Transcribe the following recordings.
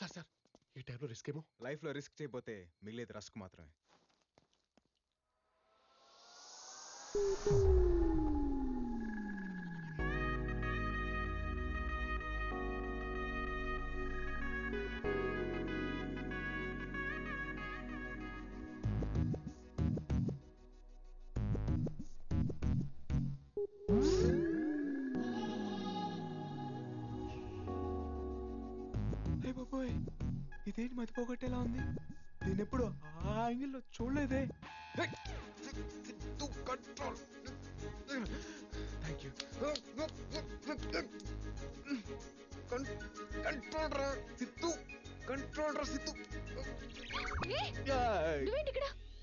Sir sir ఈ టైంలో risk ఏమో. లైఫ్లో రిస్క్ చేయకపోతే మిగిలేది రస్క్ మాత్రమే. ఇదేంటి మతిపోగొట్టేలా ఉంది? నేను ఎప్పుడు ఆ యాంగిల్లో చూడలేదే. Thank you.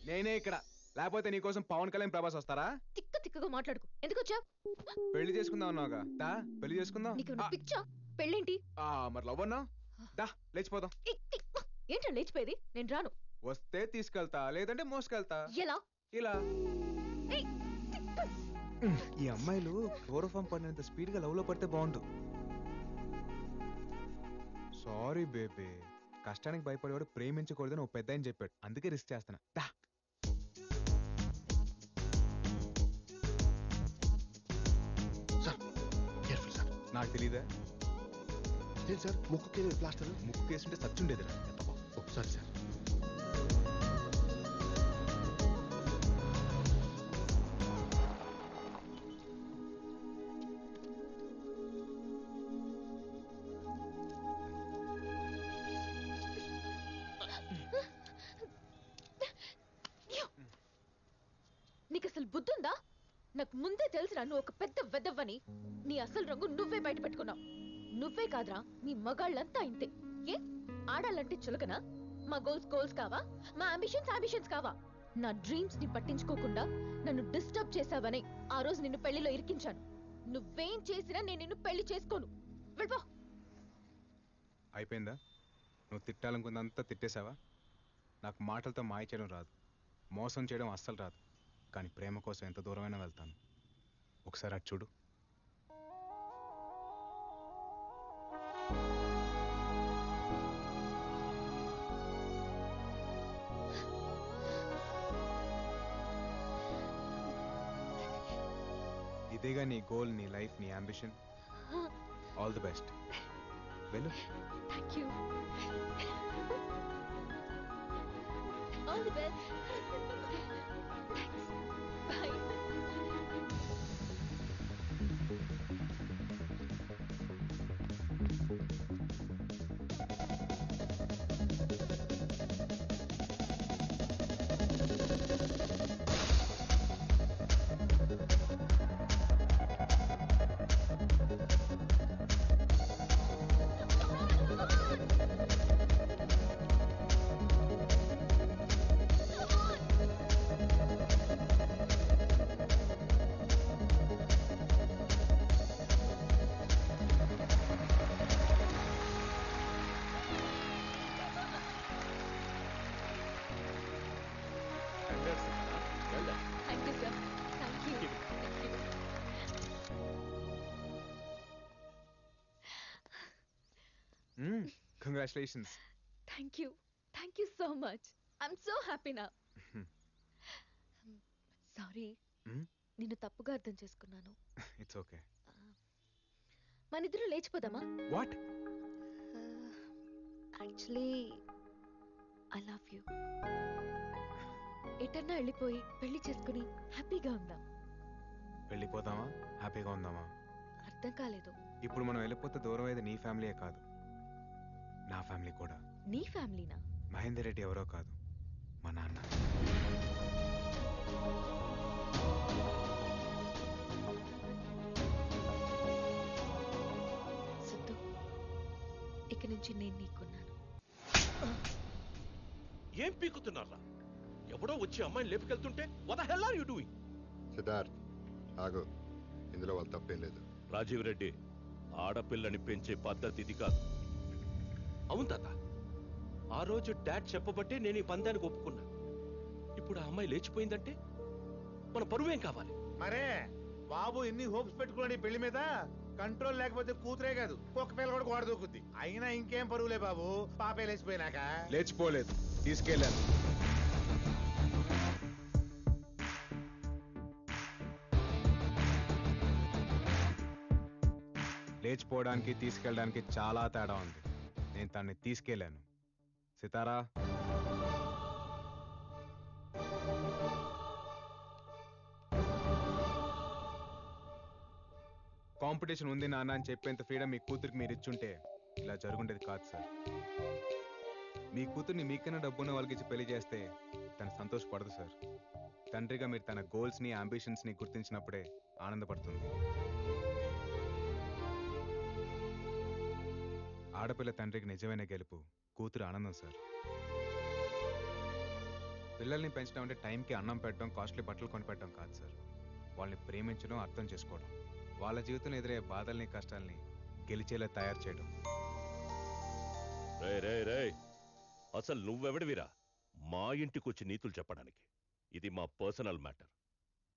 నేనే ఇక్కడ, లేకపోతే నీకోసం పవన్ కళ్యాణ్ ప్రభాస్ వస్తారా? తిక్కగా మాట్లాడుకు. ఎందుకు వచ్చావు? పెళ్లి చేసుకుందాం అన్నావుగా, దా పెళ్లి చేసుకుందాం. పిచ్చా? పెళ్ళేంటి? మరి లవ్ అన్నా, దా లేచిపోదాం. ఏంటో లేచిపోయేది? నేను రాను. వస్తే తీసుకెళ్తా, లేదంటే మోసుకెళ్తా. ఎలా? ఇలా. ఈ అమ్మాయిలు క్లోరోఫామ్ పడినంత స్పీడ్ గా లవ్ లో పడితే బాగుండు. సారీ బేబీ, కష్టానికి భయపడేవాడు ప్రేమించకూడదని ఒక పెద్ద ఆయన చెప్పాడు, అందుకే రిస్క్ చేస్తున్నా. దా. నాకు తెలీదా? సార్ ముక్కు ప్లాస్టర్. ముక్కు కేసుంటే సచ్చుండేదిరా. ఒకసారి సార్. నీకు అసలు బుద్ధుందా? నాకు ముందే తెలుసురా నువ్వు ఒక పెద్ద వెదవ్వని. నీ అసలు రంగు నువ్వే బయట పెట్టుకున్నావు. నువ్వే కాదురా, నీ మగాళ్ళంతా ఇంతే. ఏ ఆడాలంటే చులకనా? మా గోల్స్ కావా? మా అంబిషన్స్ కావా? నా డ్రీమ్స్ ని పట్టించుకోకుండా నన్ను డిస్టర్బ్ చేసావని ఆ రోజు నిన్ను పెళ్లిలో ఇరికించాను. నువ్వేం చేసినా నేను నిన్ను పెళ్లి చేసుకోను. వెళ్ళిపో. అయిపోయిందా? నువ్వు తిట్టాలనుకున్నంతా తిట్టేశావా? నాకు మాటలతో మాయ చేయడం రాదు, మోసం చేయడం అస్సలు రాదు. కానీ ప్రేమ కోసం ఎంత దూరమైనా వెళ్తాను. ఒకసారి అటు చూడు. ఇదేగా నీ గోల్, నీ లైఫ్, నీ అంబిషన్. All the best. వెళ్ళు. Thank you. All the best. Bye. Congratulations. Thank you so much. I'm so happy now. Sorry, నిన్ను తప్పుగా అర్థం చేసుకున్నాను. It's okay. మనిద్దరం లేచిపోదామా? What? Actually, I love you. ఎటన్నా వెళ్ళిపోయి పెళ్లి చేసుకుని హ్యాపీగా ఉందాం. వెళ్ళిపోదామా, హ్యాపీగా ఉందామా? అర్థం కాలేదు. ఇప్పుడు మనం వెళ్ళిపోతే దూరం అయ్యేది నీ ఫ్యామిలీయే కాదు, నా ఫ్యామిలీ కూడా. నీ ఫ్యామిలీనా? మహేందర్ రెడ్డి ఎవరో కాదు, మా నాన్న. సిద్ధు, ఇక నుంచి నేను నీకున్నాను. ఏం పీకుతున్నారా? ఎవడో వచ్చి అమ్మాయిని లేపుకెళ్తుంటే what the hell are you doing? Siddharth ఆగు, ఇందులో వాళ్ళ తప్పేం లేదు. రాజీవ్ రెడ్డి, ఆడపిల్లని పెంచే పద్ధతి ఇది కాదు. అవును తాత, ఆ రోజు డాడ్ చెప్పబట్టే నేను ఈ పందానికి ఒప్పుకున్నా. ఇప్పుడు ఆ అమ్మాయి లేచిపోయిందంటే మన పరువేం కావాలి? మరే బాబు ఎన్ని హోప్స్ పెట్టుకున్నాడు ఈ పెళ్లి మీద. కంట్రోల్ లేకపోతే కూతురే కాదు కుక్క పిల్ల కూడా గోడ దూకుద్ది. అయినా ఇంకేం పరువులే బాబు, పాపే లేచిపోయినాక. లేచిపోలేదు, తీసుకెళ్ళాను. లేచిపోవడానికి తీసుకెళ్ళడానికి చాలా తేడా ఉంది. నేను తన్ని తీసుకెళ్ళాను. సితారా, కాంపిటీషన్ ఉంది నాన్న అని చెప్పేంత ఫ్రీడమ్ మీ కూతురికి మీరు ఇచ్చుంటే ఇలా జరుగుండేది కాదు సార్. మీ కూతుర్ని మీకన్నా డబ్బున్న వాళ్ళకి ఇచ్చి పెళ్లి చేస్తే తను సంతోషపడదు సార్. తండ్రిగా మీరు తన గోల్స్ని అంబిషన్స్ని గుర్తించినప్పుడే ఆనందపడుతుంది. ఆడపిల్ల తండ్రికి నిజమైన గెలుపు కూతురు ఆనందం సార్. పిల్లల్ని పెంచడం అంటే టైంకి అన్నం పెట్టడం, కాస్ట్లీ బట్టలు కొనిపెట్టడం కాదు సార్. వాళ్ళని ప్రేమించడం, అర్థం చేసుకోవడం, వాళ్ళ జీవితంలో ఎదురయ్యే బాధల్ని కష్టాల్ని గెలిచేలా తయారు చేయడం. అసలు నువ్వెవడివిరా మా ఇంటికొచ్చి నీతులు చెప్పడానికి? ఇది మా పర్సనల్ మ్యాటర్.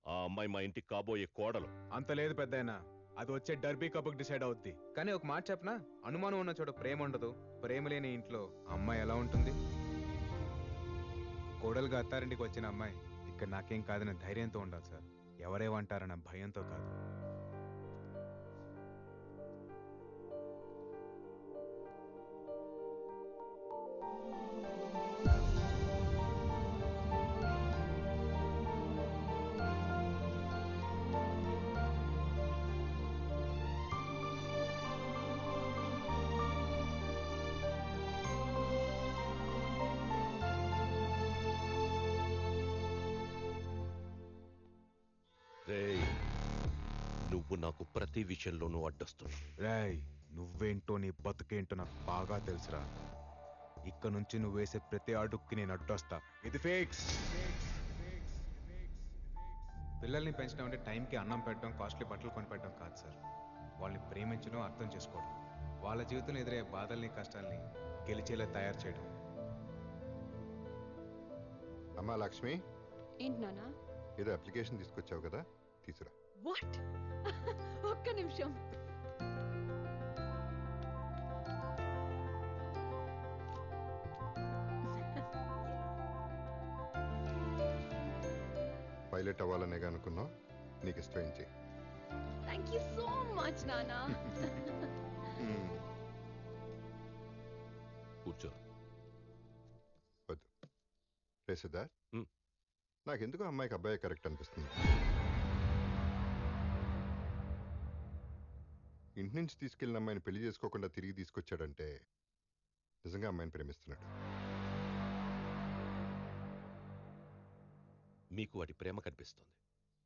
ఆ అమ్మాయి మా ఇంటికి కాబోయే కోడలు. అంత లేదు పెద్దయినా, అది వచ్చే డర్బీ కప్కి డిసైడ్ అవుద్ది. కానీ ఒక మాట చెప్పనా, అనుమానం ఉన్న చోట ప్రేమ ఉండదు. ప్రేమ లేని ఇంట్లో అమ్మాయి ఎలా ఉంటుంది? కోడలుగా అత్తారింటికి వచ్చిన అమ్మాయి ఇక్కడ నాకేం కాదనే ధైర్యంతో ఉండాలి సార్, ఎవరేమంటారన్న భయంతో కాదు. నువ్వు నాకు ప్రతి విషయంలోనూ అడ్డొస్తున్నావు. రేయ్, నువ్వేంటో నీ బతుకేంటో నాకు బాగా తెలుసురా. ఇక్కడ నుంచి నువ్వు వేసే ప్రతి అడుక్కి నేను అడ్డొస్తా. ఇది ఫిక్స్. పిల్లల్ని పెంచడం అంటే టైంకి అన్నం పెట్టడం, కాస్ట్లీ బట్టలు కొనిపెట్టడం కాదు సార్. వాళ్ళని ప్రేమించడం, అర్థం చేసుకోవడం, వాళ్ళ జీవితంలో ఎదురయ్యే బాధల్ని కష్టాల్ని గెలిచేలా తయారు చేయడం. అమ్మా లక్ష్మి, ఏంటి నానా? ఏదో అప్లికేషన్ తీసుకొచ్చావు కదా, తీసురా. వాట్? ఒక్క నిమిషం. పైలట్ అవ్వాలనేగా అనుకున్నావు, నీకు ఇష్టం చేయి. థ్యాంక్ యూ సో మచ్ నానా. కూర్చో. వద్దు రే సిద్ధార్థ్, నాకెందుకు అమ్మాయికి అబ్బాయి కరెక్ట్ అనిపిస్తుంది. ఇంటి నుంచి తీసుకెళ్ళిన అమ్మాయిని పెళ్లి చేసుకోకుండా తిరిగి తీసుకొచ్చాడంటే నిజంగా అమ్మాయిని ప్రేమిస్తున్నాడు. మీకు వాటి ప్రేమ కనిపిస్తుంది,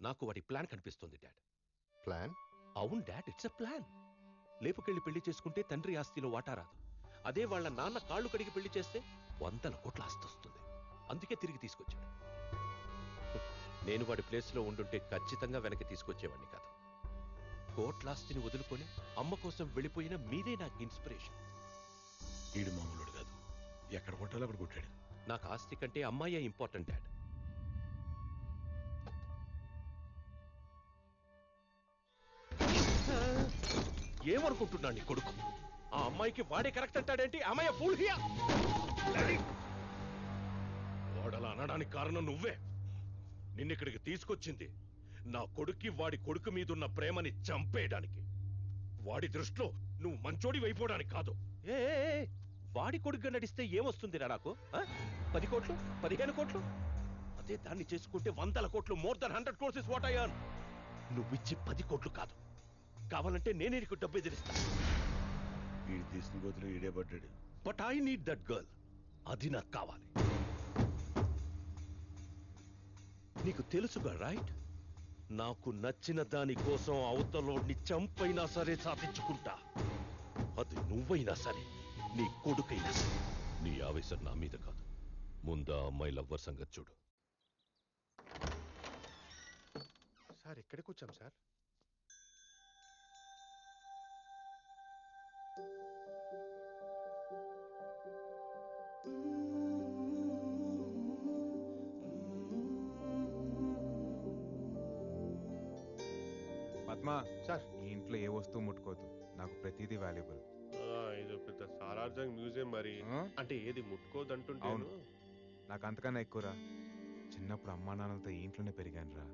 నాకు వాటి ప్లాన్ కనిపిస్తుంది డాడ్. ప్లాన్? అవును డాడ్, ఇట్స్ ఎ ప్లాన్. లేపుకెళ్ళి పెళ్లి చేసుకుంటే తండ్రి ఆస్తిలో వాటా రాదు. అదే వాళ్ళ నాన్న కాళ్ళు కడిగి పెళ్లి చేస్తే 100 కోట్ల ఆస్తి వస్తుంది. అందుకే తిరిగి తీసుకొచ్చాడు. నేను వాడి ప్లేస్లో ఉండుంటే ఖచ్చితంగా వెనక్కి తీసుకొచ్చేవాడిని కాదు. కోట్లాస్తిని వదులుకొని అమ్మ కోసం వెళ్ళిపోయిన మీరే నాకు ఇన్స్పిరేషన్. ఈడు మామూలుడు కాదు, ఎక్కడ కొట్టాలో అక్కడ కొట్టాడు. నాకు ఆస్తి కంటే అమ్మాయే ఇంపార్టెంట్ డాడ్. ఏమనుకుంటున్నాడు నీ కొడుకు? ఆ అమ్మాయికి వాడే కరెక్ట్ అంటాడేంటి? అమ్మాయి ఫూల్ హియా. వాడలా అనడానికి కారణం నువ్వే. నిన్నిక్కడికి తీసుకొచ్చింది నా కొడుక్కి వాడి కొడుకు మీదున్న ప్రేమని చంపేయడానికి. వాడి దృష్టిలో నువ్వు మంచోడి వైపోవడానికి కాదు. ఏ వాడి కొడుకుగా నడిస్తే ఏమొస్తుంది నాకు? 10 కోట్లు, 15 కోట్లు? అదే దాన్ని చేసుకుంటే 100 కోట్లు, more than 100 crores is what I earn. నువ్విచ్చి 10 కోట్లు కాదు, కావాలంటే నేనే నీకు డబ్బు ఎదిరిస్తా. వీడు తీసుకుని పోతున్న ఈడే పడ్డాడు. But I need that girl. అది నాకు కావాలి. నీకు తెలుసుగా రైట్? నాకు నచ్చిన దాని కోసం అవతలోడిని చంపైనా సరే సాధించుకుంటా. అది నువ్వైనా సరే, నీ కొడుకైనా సరే. నీ ఆవేశం నా మీద కాదు, ముందు ఆ అమ్మాయి లవ్వర్ సంగతి చూడు. సార్ ఎక్కడికి వచ్చాం సార్? ఆత్మ సార్ ఈ ఇంట్లో ఏ వస్తువు ముట్టుకోవద్దు, నాకు ప్రతిదీ వాల్యుబుల్. ఇది పెద్ద సాలార్జంగ్ మ్యూజియం మరి. అంటే ఏది ముట్టుకోదంటుంటేను. అవును. నాకు అంతకన్నా ఎక్కువరా. చిన్నప్పుడు అమ్మా నాన్నలతో ఈ ఇంట్లోనే పెరిగాను రా.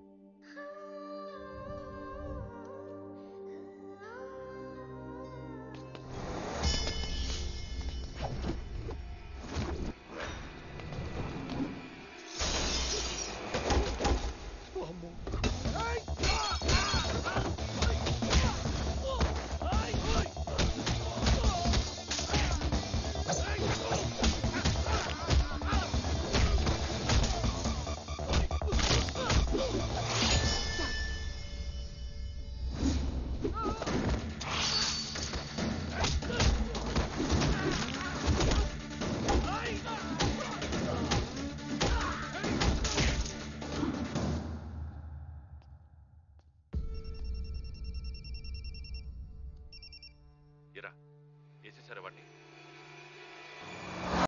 ఇరా వేసేసారా వాడిని?